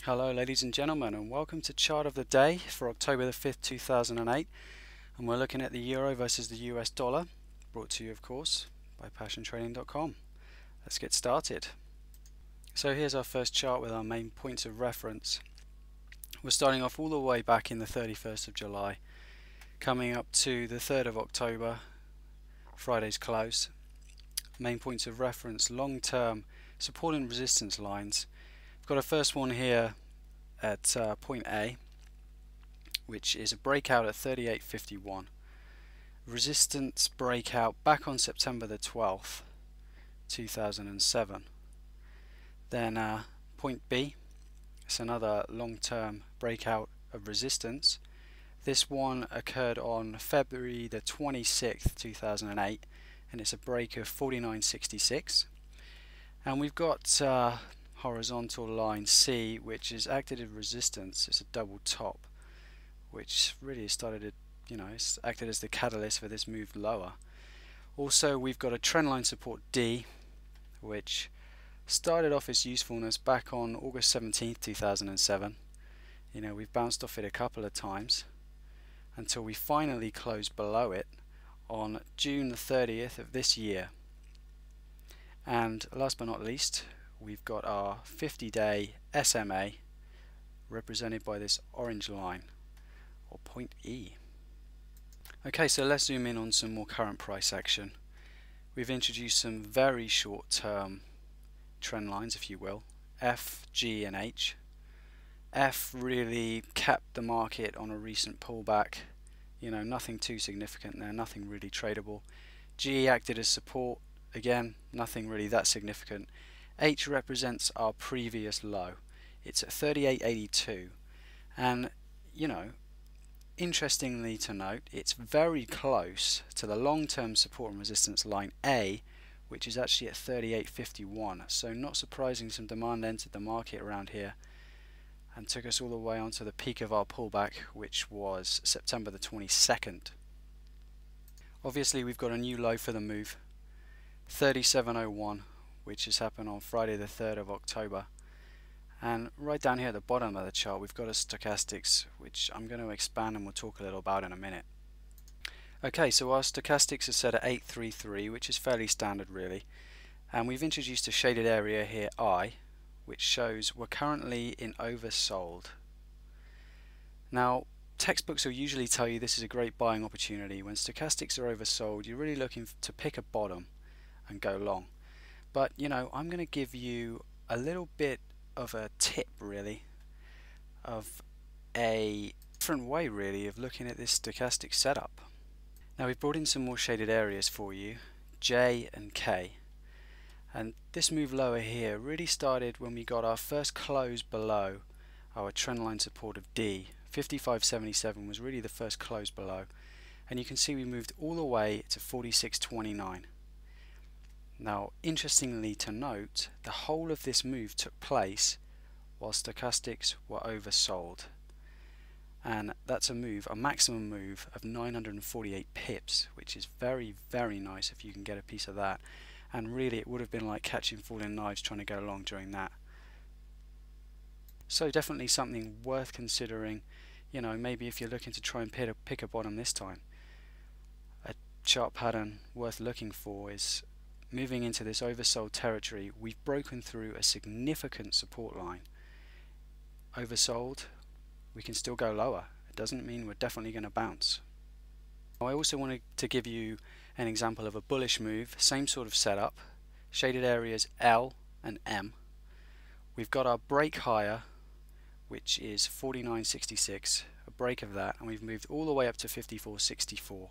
Hello ladies and gentlemen, and welcome to Chart of the Day for October the 5th 2008, and we're looking at the Euro versus the US dollar, brought to you of course by passiontrading.com. Let's get started. So here's our first chart with our main points of reference. We're starting off all the way back in the 31st of July, coming up to the 3rd of October, Friday's close. Main points of reference, long-term support and resistance lines. We've got a first one here at point A, which is a breakout at 38.51. Resistance breakout back on September the 12th, 2007. Then point B, it's another long-term breakout of resistance. This one occurred on February the 26th, 2008, and it's a break of 49.66. And we've got horizontal line C, which is acted as resistance. It's a double top, which really started to, it's acted as the catalyst for this move lower. Also, we've got a trendline support D, which started off its usefulness back on August 17th, 2007. We've bounced off it a couple of times until we finally closed below it on June the 30th of this year. And last but not least, we've got our 50-day SMA represented by this orange line, or point E. Okay, so let's zoom in on some more current price action. We've introduced some very short-term trend lines, if you will, F, G and H. F really capped the market on a recent pullback. Nothing too significant there, nothing really tradable. G acted as support, again, nothing really that significant. H represents our previous low. It's at 38.82, and interestingly to note, it's very close to the long-term support and resistance line A, which is actually at 38.51. So not surprising, some demand entered the market around here and took us all the way onto the peak of our pullback, which was September the 22nd. Obviously we've got a new low for the move, 37.01, which has happened on Friday the 3rd of October. And right down here at the bottom of the chart, we've got a stochastics, which I'm going to expand and we'll talk a little about in a minute. Okay, so our stochastics is set at 833, which is fairly standard really. And we've introduced a shaded area here, I, which shows we're currently in oversold. Now, textbooks will usually tell you this is a great buying opportunity. When stochastics are oversold, you're really looking to pick a bottom and go long. But I'm going to give you a little bit of a tip really, of a different way really of looking at this stochastic setup. Now we've brought in some more shaded areas for you, J and K. And this move lower here really started when we got our first close below our trendline support of D. 55.77 was really the first close below, and you can see we moved all the way to 46.29. Now interestingly to note, the whole of this move took place while stochastics were oversold, and that's a maximum move of 948 pips, which is very, very nice if you can get a piece of that. And really it would have been like catching falling knives trying to go along during that. So definitely something worth considering, maybe if you're looking to try and pick a bottom this time. A chart pattern worth looking for is moving into this oversold territory. We've broken through a significant support line. Oversold, we can still go lower. It doesn't mean we're definitely going to bounce. I also wanted to give you an example of a bullish move, same sort of setup, shaded areas L and M. We've got our break higher, which is 49.66, a break of that, and we've moved all the way up to 54.64,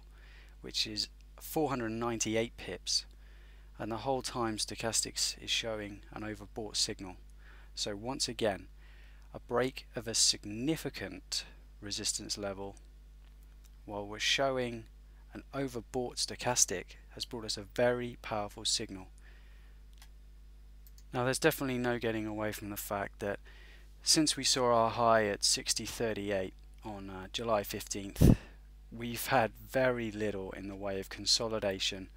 which is 498 pips, and the whole time stochastics is showing an overbought signal. So once again, a break of a significant resistance level while we're showing an overbought stochastic has brought us a very powerful signal. Now there's definitely no getting away from the fact that since we saw our high at 60.38 on July 15th, we've had very little in the way of consolidation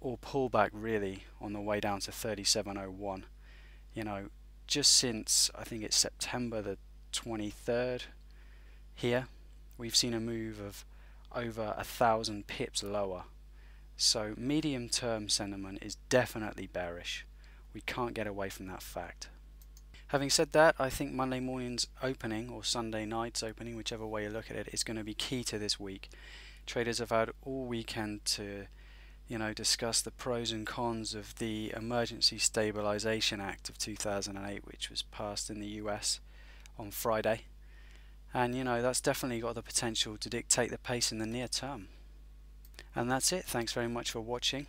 or pullback really on the way down to 37.01. just since I think it's September the 23rd here, we've seen a move of over 1,000 pips lower. So medium term sentiment is definitely bearish. We can't get away from that fact. Having said that, I think Monday morning's opening, or Sunday night's opening, whichever way you look at it, is going to be key to this week. Traders have had all weekend to discuss the pros and cons of the Emergency Stabilization Act of 2008, which was passed in the US on Friday. And that's definitely got the potential to dictate the pace in the near term. And that's it. Thanks very much for watching.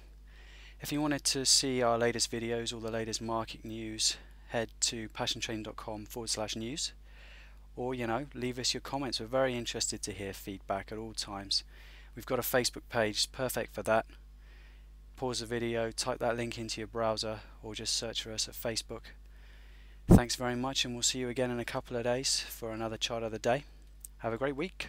If you wanted to see our latest videos, all the latest market news, head to passiontrading.com/news, or leave us your comments. We're very interested to hear feedback at all times. We've got a Facebook page, perfect for that. Pause the video, type that link into your browser, or just search for us at Facebook. Thanks very much, and we'll see you again in a couple of days for another chart of the day. Have a great week.